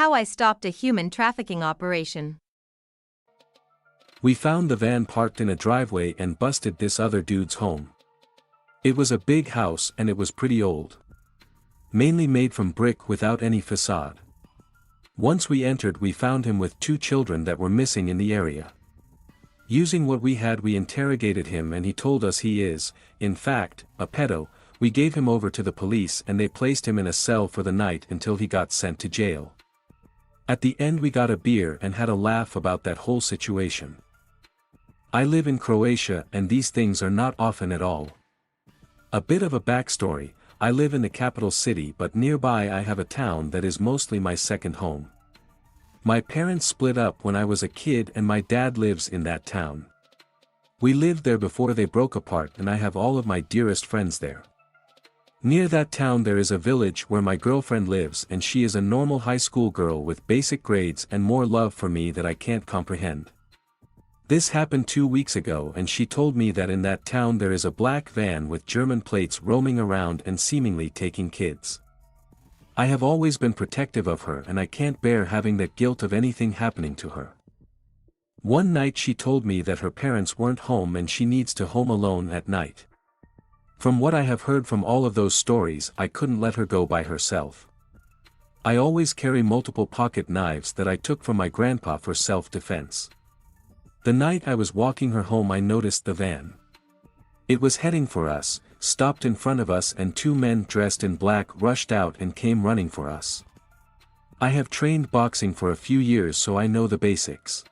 how I stopped a human trafficking operation. We found the van parked in a driveway and busted this other dude's home. It was a big house and it was pretty old. Mainly made from brick without any facade. Once we entered, we found him with 2 children that were missing in the area. Using what we had, we interrogated him and he told us he is, in fact, a pedo. We gave him over to the police and they placed him in a cell for the night until he got sent to jail. At the end we got a beer and had a laugh about that whole situation. I live in Croatia and these things are not often at all. A bit of a backstory: I live in the capital city, but nearby I have a town that is mostly my second home. My parents split up when I was a kid and my dad lives in that town. We lived there before they broke apart and I have all of my dearest friends there. Near that town there is a village where my girlfriend lives and she is a normal high school girl with basic grades and more love for me that I can't comprehend. This happened 2 weeks ago and she told me that in that town there is a black van with German plates roaming around and seemingly taking kids. I have always been protective of her and I can't bear having that guilt of anything happening to her. One night she told me that her parents weren't home and she needs to home alone at night. From what I have heard from all of those stories, I couldn't let her go by herself. I always carry multiple pocket knives that I took from my grandpa for self-defense. The night I was walking her home I noticed the van. It was heading for us, stopped in front of us and 2 men dressed in black rushed out and came running for us. I have trained boxing for a few years so I know the basics.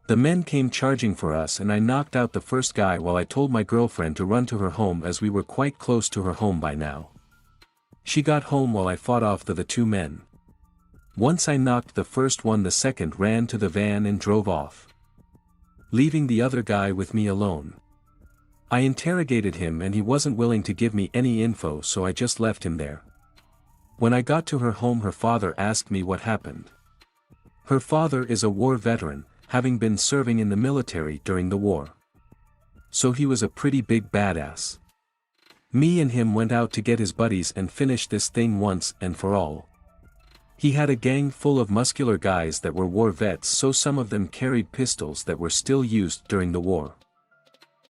The men came charging for us and I knocked out the first guy while I told my girlfriend to run to her home as we were quite close to her home by now. She got home while I fought off the 2 men. Once I knocked the first one, the second ran to the van and drove off, leaving the other guy with me alone. I interrogated him and he wasn't willing to give me any info, so I just left him there. When I got to her home her father asked me what happened. Her father is a war veteran, having been serving in the military during the war. So he was a pretty big badass. Me and him went out to get his buddies and finish this thing once and for all. He had a gang full of muscular guys that were war vets, so some of them carried pistols that were still used during the war.